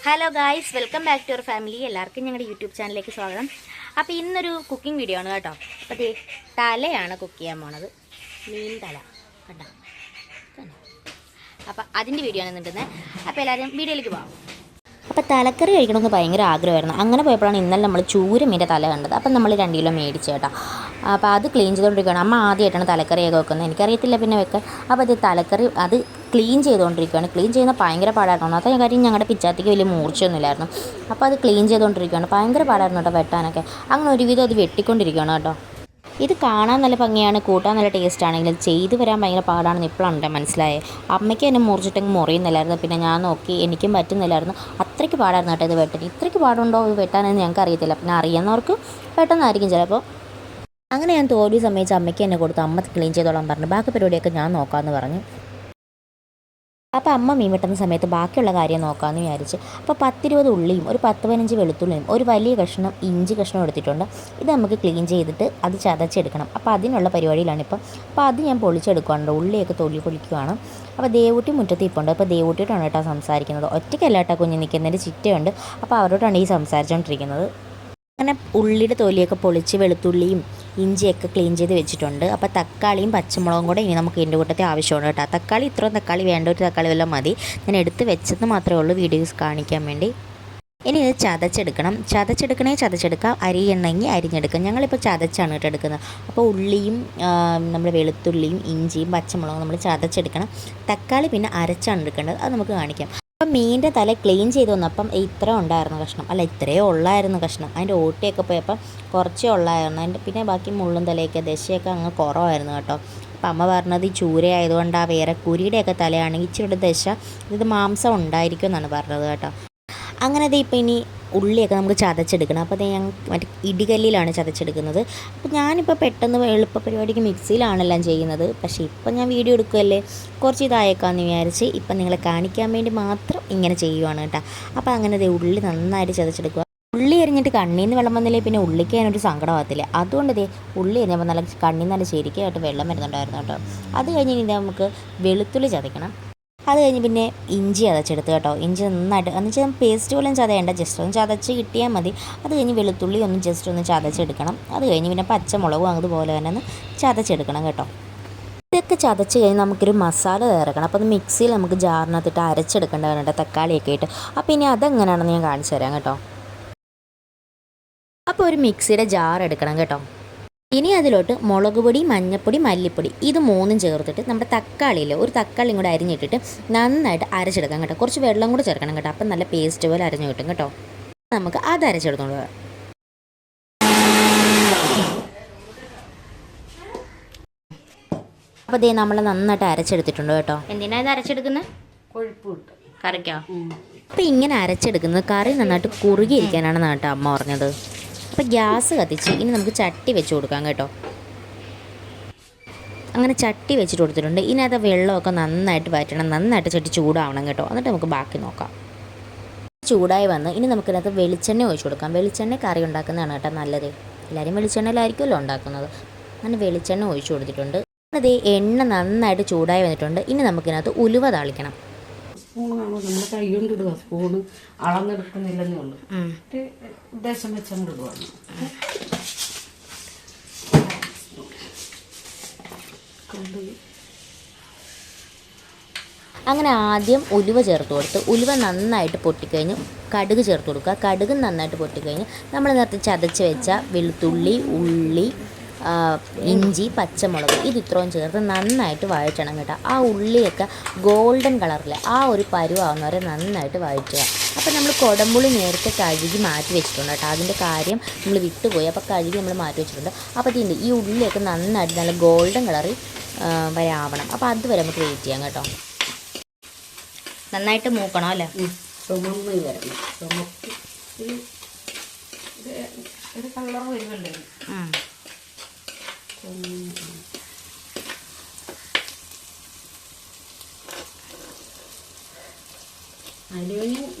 Hello guys, welcome back to our family. എല്ലാവർക്കും ഞങ്ങളുടെ YouTube ചാനലിലേക്ക് സ്വാഗതം. അപ്പോൾ ഇന്നൊരു കുക്കിംഗ് വീഡിയോ ആണ് കേട്ടോ. അപ്പോൾ തലയാണ് കുക്ക് ചെയ്യാൻ പോണത്. മീൻ തല കേട്ടോ. അപ്പോൾ അതിൻ്റെ വീഡിയോ ആണ് നിന്നിട്ടുന്നത്. അപ്പോൾ എല്ലാവരും വീഡിയോയിലേക്ക് പോകാം. അപ്പോൾ തലക്കറി കഴിക്കണമെന്ന് ഭയങ്കര ആഗ്രഹമായിരുന്നു. അങ്ങനെ പോയപ്പോഴാണ് ഇന്നലെ നമ്മൾ ചൂരമീൻ്റെ തല കണ്ടത്. അപ്പം നമ്മൾ 2 കിലോ മേടിച്ചു കേട്ടോ. അപ്പോൾ അത് ക്ലീൻ ചെയ്തുകൊണ്ടിരിക്കുകയാണ്. അമ്മ ആദ്യമായിട്ടാണ് തലക്കറിയൊക്കെ വെക്കുന്നത്. എനിക്കറിയത്തില്ല പിന്നെ വെക്കാൻ. അപ്പോൾ അത് തലക്കറി അത് ക്ലീൻ ചെയ്തുകൊണ്ടിരിക്കുകയാണ്. ക്ലീൻ ചെയ്യുന്ന ഭയങ്കര പാടായിരുന്നു. ഒന്നാമത്തെ കാര്യം ഞങ്ങളുടെ പിച്ചാത്തിക്ക് വലിയ മൂർച്ചയൊന്നുമില്ലായിരുന്നു. അപ്പോൾ അത് ക്ലീൻ ചെയ്തുകൊണ്ടിരിക്കുകയാണ്. ഭയങ്കര പാടായിരുന്നു കേട്ടോ വെട്ടാനൊക്കെ. അങ്ങനെ ഒരുവിധം അത് വെട്ടിക്കൊണ്ടിരിക്കുകയാണ് കേട്ടോ. ഇത് കാണാൻ നല്ല ഭംഗിയാണ്, കൂട്ടാൻ നല്ല ടേസ്റ്റ് ആണെങ്കിലും ചെയ്തു വരാൻ ഭയങ്കര പാടാണെന്ന് ഇപ്പോഴാണ് എൻ്റെ മനസ്സിലായത്. അമ്മയ്ക്ക് എന്നെ മുറിച്ചിട്ടെങ്കിൽ മുറിയുന്നില്ലായിരുന്നു. പിന്നെ ഞാൻ നോക്കി, എനിക്കും പറ്റുന്നില്ലായിരുന്നു. അത്രയ്ക്ക് പാടായിരുന്നു കേട്ടോ ഇത് വെട്ടാൻ. ഇത്രയ്ക്ക് പാടുണ്ടോ ഇത് വെട്ടാനെന്ന് ഞങ്ങൾക്ക് അറിയത്തില്ല. പിന്നെ അറിയുന്നവർക്ക് പെട്ടെന്നായിരിക്കും ചിലപ്പോൾ. അങ്ങനെ ഞാൻ തോൽവി സമയത്ത് അമ്മയ്ക്ക് എന്നെ കൊടുത്തു. അമ്മ ക്ലീൻ ചെയ്തോളാൻ പറഞ്ഞു. ബാക്കി പരിപാടിയൊക്കെ ഞാൻ നോക്കാമെന്ന് പറഞ്ഞു. അപ്പോൾ അമ്മ മീൻ വെട്ടുന്ന സമയത്ത് ബാക്കിയുള്ള കാര്യം നോക്കാമെന്ന് വിചാരിച്ച് അപ്പോൾ 10-20 ഉള്ളിയും ഒരു 10-15 വെളുത്തുള്ളിയും ഒരു വലിയ കഷ്ണം ഇഞ്ചി കഷ്ണം എടുത്തിട്ടുണ്ട്. ഇത് നമുക്ക് ക്ലീൻ ചെയ്തിട്ട് അത് ചതച്ചെടുക്കണം. അപ്പോൾ അതിനുള്ള പരിപാടിയിലാണിപ്പം. അപ്പോൾ അത് ഞാൻ പൊളിച്ചെടുക്കുകയാണ്. ഉള്ളിയൊക്കെ തൊലി പൊളിക്കുകയാണ്. അപ്പോൾ ദേവൂട്ടി മുറ്റത്ത് ഇപ്പുണ്ട്. അപ്പോൾ ദേവൂട്ടിയോടാണ് കേട്ടോ സംസാരിക്കുന്നത്. ഒറ്റയ്ക്കല്ല കേട്ടോ കുഞ്ഞ് നിൽക്കുന്നതിൻ്റെ ചിറ്റയുണ്ട്. അപ്പോൾ അവരോടാണ് ഈ സംസാരിച്ചുകൊണ്ടിരിക്കുന്നത്. അങ്ങനെ ഉള്ളിയുടെ തൊലിയൊക്കെ പൊളിച്ച് വെളുത്തുള്ളിയും ഇഞ്ചിയൊക്കെ ക്ലീൻ ചെയ്ത് വെച്ചിട്ടുണ്ട്. അപ്പോൾ തക്കാളിയും പച്ചമുളകും കൂടെ ഇനി നമുക്ക് ഇതിൻ്റെ കൂട്ടത്തിൽ ആവശ്യമാണ് കേട്ടോ. തക്കാളി ഇത്രയും തക്കാളി വേണ്ട, ഒരു തക്കാളി വല്ലതും മതി. ഞാൻ എടുത്ത് വെച്ചത് മാത്രമേ ഉള്ളൂ വീഡിയോസ് കാണിക്കാൻ വേണ്ടി. ഇനി ഇത് ചതച്ചെടുക്കണം. ചതച്ചെടുക്കാം, അരിയണമെങ്കിൽ അരിഞ്ഞെടുക്കാം. ഞങ്ങളിപ്പോൾ ചതച്ചാണ് കേട്ടോ എടുക്കുന്നത്. അപ്പോൾ ഉള്ളിയും നമ്മുടെ വെളുത്തുള്ളിയും ഇഞ്ചിയും പച്ചമുളകും നമ്മൾ ചതച്ചെടുക്കണം. തക്കാളി പിന്നെ അരച്ചാണ് എടുക്കേണ്ടത്. അത് നമുക്ക് കാണിക്കാം. അപ്പം മീനിൻ്റെ തല ക്ലീൻ ചെയ്ത് വന്നപ്പം ഇത്ര ഉണ്ടായിരുന്നു കഷ്ണം, അല്ല ഇത്രയേ ഉള്ളായിരുന്നു കഷ്ണം. അതിൻ്റെ ഓട്ടിയൊക്കെ പോയപ്പം കുറച്ചേ ഉള്ളായിരുന്നു. അതിൻ്റെ പിന്നെ ബാക്കി മുള്ളും തലയൊക്കെ ദശയൊക്കെ അങ്ങ് കുറവായിരുന്നു കേട്ടോ. അപ്പം അമ്മ പറഞ്ഞത് ഈ ചൂരയായതുകൊണ്ട് വേറെ കുരിയുടെയൊക്കെ തലയാണെങ്കിൽ ഇച്ചിരി ദശ ഇത് മാംസം ഉണ്ടായിരിക്കും എന്നാണ് പറഞ്ഞത് കേട്ടോ. അങ്ങനെ അത് ഇപ്പോൾ ഇനി ഉള്ളിയൊക്കെ നമുക്ക് ചതച്ചെടുക്കണം. അപ്പോൾ അത് ഞാൻ മറ്റേ ഇടികല്ലിലാണ് ചതച്ചെടുക്കുന്നത്. അപ്പോൾ ഞാനിപ്പോൾ പെട്ടെന്ന് എളുപ്പ പരിപാടിക്ക് മിക്സിയിലാണെല്ലാം ചെയ്യുന്നത്. പക്ഷേ ഇപ്പം ഞാൻ വീഡിയോ എടുക്കുകയല്ലേ, കുറച്ച് ഇതായേക്കാമെന്ന് വിചാരിച്ച് ഇപ്പം നിങ്ങളെ കാണിക്കാൻ വേണ്ടി മാത്രം ഇങ്ങനെ ചെയ്യുവാണ് കേട്ടോ. അപ്പോൾ അങ്ങനെ അത് ഉള്ളി നന്നായിട്ട് ചതച്ചെടുക്കുക. ഉള്ളി എറിഞ്ഞിട്ട് കണ്ണിൽ നിന്ന് വെള്ളം വന്നില്ലേ പിന്നെ ഉള്ളിക്ക് അതിനൊരു സങ്കടമാകത്തില്ല. അതുകൊണ്ട് ഉള്ളി എറിഞ്ഞപ്പോൾ നല്ല കണ്ണിൽ നല്ല ശരിക്കായിട്ട് വെള്ളം വരുന്നുണ്ടായിരുന്നു കേട്ടോ. അത് കഴിഞ്ഞ് ഇനി നമുക്ക് വെളുത്തുള്ളി ചതയ്ക്കണം. അത് കഴിഞ്ഞ് പിന്നെ ഇഞ്ചി ചതച്ചെടുത്ത് കേട്ടോ. ഇഞ്ചി നന്നായിട്ട് എന്ന് വെച്ചാൽ പേസ്റ്റ് പോലും ചതയേണ്ട, ജസ്റ്റ് ഒന്ന് ചതച്ച് കിട്ടിയാൽ മതി. അത് കഴിഞ്ഞ് വെളുത്തുള്ളി ഒന്ന് ജസ്റ്റ് ഒന്ന് ചതച്ചെടുക്കണം. അത് കഴിഞ്ഞ് പിന്നെ പച്ചമുളകും അതുപോലെ തന്നെ ഒന്ന് ചതച്ചെടുക്കണം കേട്ടോ. ഇതൊക്കെ ചതച്ച് കഴിഞ്ഞ് നമുക്കൊരു മസാല തയ്യാറാക്കണം. അപ്പോൾ അത് മിക്സിയിൽ നമുക്ക് ജാറിനകത്തിട്ട് അരച്ചെടുക്കേണ്ടതാണ് കേട്ടോ, തക്കാളിയൊക്കെ ഇട്ട്. അപ്പോൾ ഇനി അതെങ്ങനെയാണെന്ന് ഞാൻ കാണിച്ചു തരാം കേട്ടോ. അപ്പോൾ ഒരു മിക്സിയുടെ ജാർ എടുക്കണം കേട്ടോ. ഇനി അതിലോട്ട് മുളക് പൊടി, മഞ്ഞൾപ്പൊടി, മല്ലിപ്പൊടി ഇത് 3 ചേർത്തിട്ട് നമ്മുടെ തക്കാളിയിൽ ഒരു തക്കാളിയും കൂടെ അരിഞ്ഞിട്ടിട്ട് നന്നായിട്ട് അരച്ചെടുക്കാം കേട്ടോ. കുറച്ച് വെള്ളം കൂടെ ചേർക്കണം കേട്ടോ. അപ്പം നല്ല പേസ്റ്റ് പോലെ അരഞ്ഞു കിട്ടും കേട്ടോ. നമുക്ക് അത് അരച്ചെടുത്തോളൂ. അപ്പോൾ ദേ നമ്മൾ നന്നായിട്ട് അരച്ചെടുത്തിട്ടുണ്ട് കേട്ടോ. എന്തിനാണ് ഇത് അരച്ചെടുക്കുന്നത്? കൊഴുപ്പ് കറിക്കോ? അപ്പോൾ ഇങ്ങനെ അരച്ചെടുക്കുന്നത് കറി നന്നായിട്ട് കുറുകിയിരിക്കാനാണെന്ന് കേട്ടോ അമ്മ പറഞ്ഞത്. അപ്പോൾ ഗ്യാസ് കത്തിച്ച് ഇനി നമുക്ക് ചട്ടി വെച്ച് കൊടുക്കാം കേട്ടോ. അങ്ങനെ ചട്ടി വെച്ചിട്ട് കൊടുത്തിട്ടുണ്ട്. ഇനി അത് വെള്ളമൊക്കെ നന്നായിട്ട് വറ്റണം, നന്നായിട്ട് ചട്ടി ചൂടാവണം കേട്ടോ. എന്നിട്ട് നമുക്ക് ബാക്കി നോക്കാം. ചൂടായി വന്ന് ഇനി നമുക്കിതിനകത്ത് വെളിച്ചെണ്ണ ഒഴിച്ച് കൊടുക്കാം. വെളിച്ചെണ്ണ കറി ഉണ്ടാക്കുന്നതാണ് കേട്ടോ നല്ലത്. എല്ലാവരും വെളിച്ചെണ്ണയിലായിരിക്കുമല്ലോ ഉണ്ടാക്കുന്നത്. അങ്ങനെ വെളിച്ചെണ്ണ ഒഴിച്ച് കൊടുത്തിട്ടുണ്ട്. അത് എണ്ണ നന്നായിട്ട് ചൂടായി വന്നിട്ടുണ്ട്. ഇനി നമുക്കിതിനകത്ത് ഉലുവ താളിക്കണം. സ്പൂണാണോ നമ്മൾ കൈ കൊണ്ട് ഇടുക, സ്പൂണ് അളന്നെടുക്കുന്നില്ലെന്നേ ഉള്ളൂ. ഉദ്ദേശം വെച്ചങ്ങോട്ട് ഇടുവാണ്. അങ്ങനെ ആദ്യം ഉലുവ ചേർത്ത് കൊടുത്ത് ഉലുവ നന്നായിട്ട് പൊട്ടിക്കഴിഞ്ഞ് കടുക് ചേർത്ത് കൊടുക്കുക. കടുക് നന്നായിട്ട് പൊട്ടിക്കഴിഞ്ഞ് നമ്മൾ നേരത്തെ ചതച്ച് വെച്ച വെളുത്തുള്ളി, ഉള്ളി, ഇഞ്ചി, പച്ചമുളക് ഇത് ഇത്രയും ചേർത്ത് നന്നായിട്ട് വഴറ്റണം കേട്ടോ. ആ ഉള്ളിയൊക്കെ ഗോൾഡൻ കളറിൽ ആ ഒരു പരുവാകുന്നവരെ നന്നായിട്ട് വഴറ്റുക. അപ്പോൾ നമ്മൾ കുടംപുളി നേരത്തെ കഴുകി മാറ്റി വെച്ചിട്ടുണ്ട് കേട്ടോ. അതിൻ്റെ കാര്യം നമ്മൾ വിട്ടുപോയി. അപ്പോൾ കഴുകി നമ്മൾ മാറ്റി വെച്ചിട്ടുണ്ട്. അപ്പോൾ ഇതിൻ്റെ ഈ ഉള്ളിയൊക്കെ നന്നായിട്ട് നല്ല ഗോൾഡൻ കളറിൽ വരെ ആവണം. അപ്പോൾ അതുവരെ നമുക്ക് വെയിറ്റ് ചെയ്യാം കേട്ടോ. നന്നായിട്ട് മൂക്കണം അല്ലേ? ചുമന്ന് വരണം. ചുമക്ക് ഒരു കളർ വരുമല്ലേ. അതിന്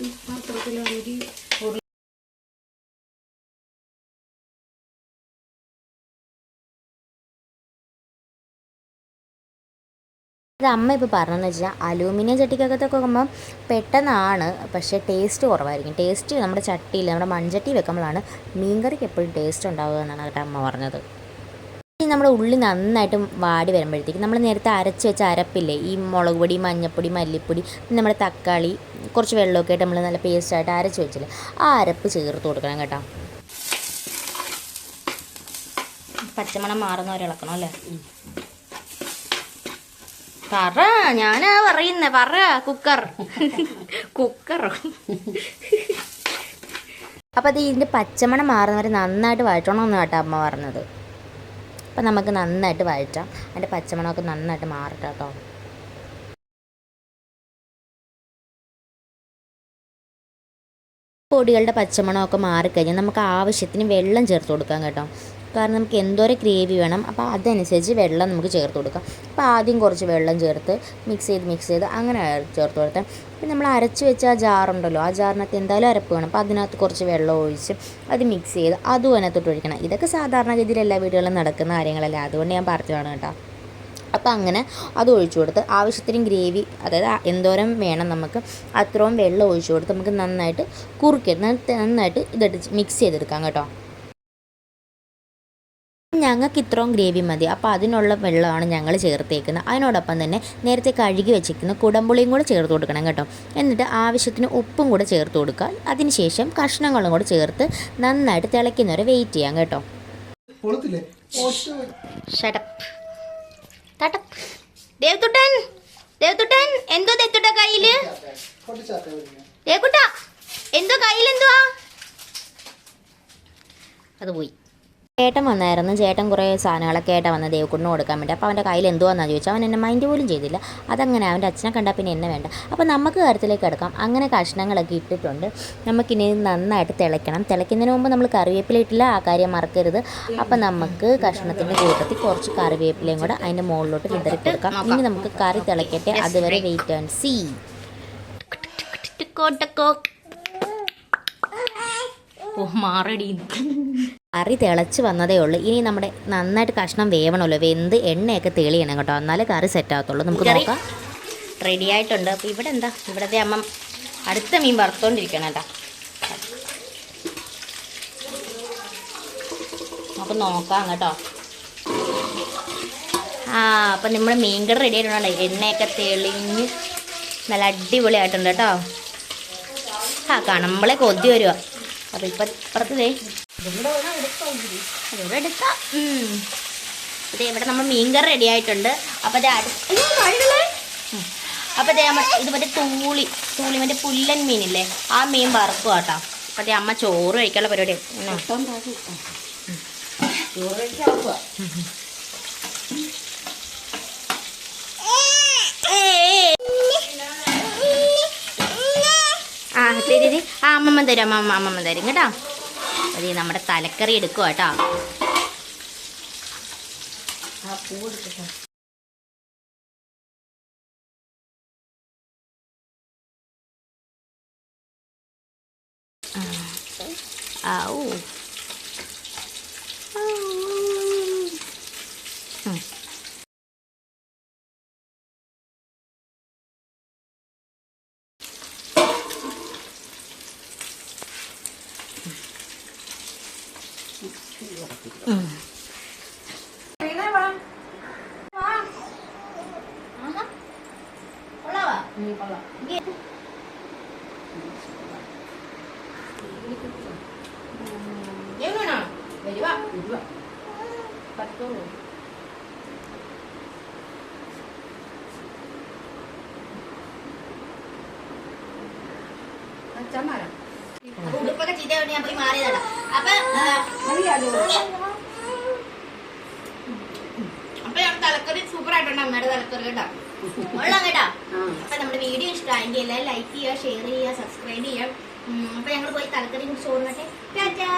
പാത്രത്തിലാണെങ്കിൽ ഇത് അമ്മ ഇപ്പോൾ പറഞ്ഞതെന്ന് വെച്ചാൽ അലൂമിനിയം ചട്ടിക്കകത്തൊക്കെ വെക്കുമ്പം പെട്ടെന്നാണ്, പക്ഷേ ടേസ്റ്റ് കുറവായിരിക്കും. ടേസ്റ്റ് നമ്മുടെ ചട്ടിയിൽ, നമ്മുടെ മൺചട്ടി വെക്കുമ്പോഴാണ് മീൻകറിക്ക് എപ്പോഴും ടേസ്റ്റ് ഉണ്ടാവുക എന്നാണ് കേട്ടോ അമ്മ പറഞ്ഞത്. ഇനി നമ്മുടെ ഉള്ളി നന്നായിട്ട് വാടി വരുമ്പോഴത്തേക്ക് നമ്മൾ നേരത്തെ അരച്ച് വെച്ച അരപ്പില്ലേ, ഈ മുളക് പൊടി, മഞ്ഞൾപ്പൊടി, മല്ലിപ്പൊടി, നമ്മുടെ തക്കാളി, കുറച്ച് വെള്ളമൊക്കെ ആയിട്ട് നമ്മൾ നല്ല പേസ്റ്റായിട്ട് അരച്ച് വെച്ചില്ലേ, ആ അരപ്പ് ചേർത്ത് കൊടുക്കണം കേട്ടോ. പച്ചമണം മാറുന്നവരെ ഇളക്കണം അല്ലേ? പറ, ഞാനാ പറയുന്നേ, പറ. കുക്കർ അപ്പം അത് ഇതിൻ്റെ പച്ചമണം മാറുന്നവരെ നന്നായിട്ട് വഴറ്റണമെന്ന് കേട്ടോ അമ്മ പറഞ്ഞത്. അപ്പം നമുക്ക് നന്നായിട്ട് വഴറ്റാം, അതിൻ്റെ പച്ചമണമൊക്കെ നന്നായിട്ട് മാറട്ടെ കേട്ടോ. പൊടികളുടെ പച്ചമണമൊക്കെ മാറിക്കഴിഞ്ഞാൽ നമുക്ക് ആവശ്യത്തിന് വെള്ളം ചേർത്ത് കൊടുക്കാം കേട്ടോ. കാരണം നമുക്ക് എന്തോരം ഗ്രേവി വേണം, അപ്പോൾ അതനുസരിച്ച് വെള്ളം നമുക്ക് ചേർത്ത് കൊടുക്കാം. അപ്പോൾ ആദ്യം കുറച്ച് വെള്ളം ചേർത്ത് മിക്സ് ചെയ്ത് അങ്ങനെ ചേർത്ത് കൊടുത്താൽ, പിന്നെ നമ്മൾ അരച്ച് വെച്ച ആ ജാറുണ്ടല്ലോ, ആ ജാറിനകത്ത് എന്തായാലും അരപ്പ് വേണം. അപ്പോൾ അതിനകത്ത് കുറച്ച് വെള്ളം ഒഴിച്ച് അത് മിക്സ് ചെയ്ത് അതും അതിനകത്തോട്ട് ഒഴിക്കണം. ഇതൊക്കെ സാധാരണഗതിയിൽ എല്ലാ വീടുകളിലും നടക്കുന്ന കാര്യങ്ങളല്ല, അതുകൊണ്ട് ഞാൻ പറഞ്ഞതാണ് കേട്ടോ. അപ്പോൾ അങ്ങനെ അത് ഒഴിച്ചു കൊടുത്ത് ആവശ്യത്തിന് ഗ്രേവി, അതായത് എന്തോരം വേണം നമുക്ക് അത്രയും വെള്ളം ഒഴിച്ചു കൊടുത്ത് നമുക്ക് നന്നായിട്ട് നന്നായിട്ട് ഇതെടുത്ത് മിക്സ് ചെയ്തെടുക്കാം കേട്ടോ. ഞങ്ങൾക്ക് ഇത്രയും ഗ്രേവി മതി, അപ്പോൾ അതിനുള്ള വെള്ളമാണ് ഞങ്ങൾ ചേർത്തേക്കുന്നത്. അതിനോടൊപ്പം തന്നെ നേരത്തെ കഴുകി വെച്ചിരിക്കുന്ന കുടംപുളിയും കൂടെ ചേർത്ത് കൊടുക്കണം കേട്ടോ. എന്നിട്ട് ആവശ്യത്തിന് ഉപ്പും കൂടെ ചേർത്ത് കൊടുക്കുക. അതിനുശേഷം കഷ്ണങ്ങളും കൂടെ ചേർത്ത് നന്നായിട്ട് തിളയ്ക്കുന്നവരെ വെയിറ്റ് ചെയ്യാം കേട്ടോ. ദേവ്തുട്ടൻ എന്തോ ദേവ്തുട്ട കയ്യില്, ദേവക്കുട്ട എന്തോ കയ്യിലെന്തുവാ? അത് പോയി. ചേട്ടൻ വന്നായിരുന്നു. ചേട്ടൻ കുറേ സാധനങ്ങളൊക്കെ ആയിട്ടാണ് വന്നത് ദേവക്കുട്ടിന് കൊടുക്കാൻ വേണ്ടി. അപ്പോൾ അവൻ്റെ കയ്യിൽ എന്തുവാണെന്നാണ് ചോദിച്ചാൽ അവൻ എന്നെ മൈൻഡ് പോലും ചെയ്തില്ല. അതങ്ങനെ അവൻ്റെ അച്ഛനെ കണ്ടാൽ പിന്നെ എന്നെ വേണ്ട. അപ്പോൾ നമുക്ക് കാര്യത്തിലേക്ക് കിടക്കാം. അങ്ങനെ കഷ്ണങ്ങളൊക്കെ ഇട്ടിട്ടുണ്ട്. നമുക്കിനി നന്നായിട്ട് തിളയ്ക്കണം. തിളയ്ക്കുന്നതിന് മുമ്പ് നമ്മൾ കറിവേപ്പില ഇട്ടില്ല, ആ കാര്യം മറക്കരുത്. അപ്പോൾ നമുക്ക് കഷ്ണത്തിൻ്റെ കൂട്ടത്തിൽ കുറച്ച് കറിവേപ്പിലയും കൂടെ അതിൻ്റെ മുകളിലോട്ട് വിതറി കൊടുക്കാം. ഇനി നമുക്ക് കറി തിളയ്ക്കട്ടെ, അതുവരെ വെയിറ്റ് ആൻഡ് സീ. കറി തിളച്ച് വന്നതേ ഉള്ളൂ. ഇനി നമ്മുടെ നന്നായിട്ട് കഷ്ണം വേവണമല്ലോ, വെന്ത് എണ്ണയൊക്കെ തെളിയണം കേട്ടോ, എന്നാലേ കറി സെറ്റ് ആകത്തുള്ളൂ. നമുക്ക് നോക്കാം. റെഡി ആയിട്ടുണ്ട്. അപ്പോൾ ഇവിടെ എന്താ, ഇവിടത്തെ അമ്മ അടുത്ത മീൻ വറുത്തോണ്ടിരിക്കണം കേട്ടോ. നമുക്ക് നോക്കാം കേട്ടോ. അപ്പം നമ്മുടെ മീൻകറി റെഡി ആയിട്ടുണ്ടോ, എണ്ണയൊക്കെ തെളിഞ്ഞ് നല്ല അടിപൊളിയായിട്ടുണ്ട് കേട്ടോ. കാണുമ്പോളേ കൊതി വരുക. അപ്പോൾ ഇപ്പം ഇപ്പുറത്തേ ഇവിടെ എടുക്കാം. അതെ, ഇവിടെ നമ്മൾ മീൻകറി റെഡി ആയിട്ടുണ്ട്. അപ്പോൾ അത് അപ്പോൾ അതേ അമ്മ ഇത് മറ്റേ തൂളി മറ്റേ പുല്ലൻ മീനില്ലേ, ആ മീൻ വറുക്കുക കേട്ടോ. അപ്പോൾ അതേ അമ്മ ചോറ് കഴിക്കാനുള്ള പരിപാടി. ശരി, അമ്മമ്മ തരും, അമ്മമ്മ തരും കേട്ടോ. അത് നമ്മുടെ തലക്കറി എടുക്കുക കേട്ടോ. ഉടുപ്പൊക്കെ ചീത്ത ഞാൻ പോയി മാറിയതാണ്. അപ്പൊ തലക്കറി സൂപ്പർ ആയിട്ടുണ്ട് അമ്മയുടെ തലക്കറി കേട്ടോ, കൊള്ളാം കേട്ടോ. അപ്പൊ നമ്മുടെ വീഡിയോ ഇഷ്ടമായെങ്കിൽ എല്ലാവരും ലൈക്ക് ചെയ്യുക, ഷെയർ ചെയ്യുക, സബ്സ്ക്രൈബ് ചെയ്യുക. അപ്പൊ ഞങ്ങൾ പോയി തലക്കറി കുറിച്ച് ഓർമ്മട്ടെ. ടാറ്റാ.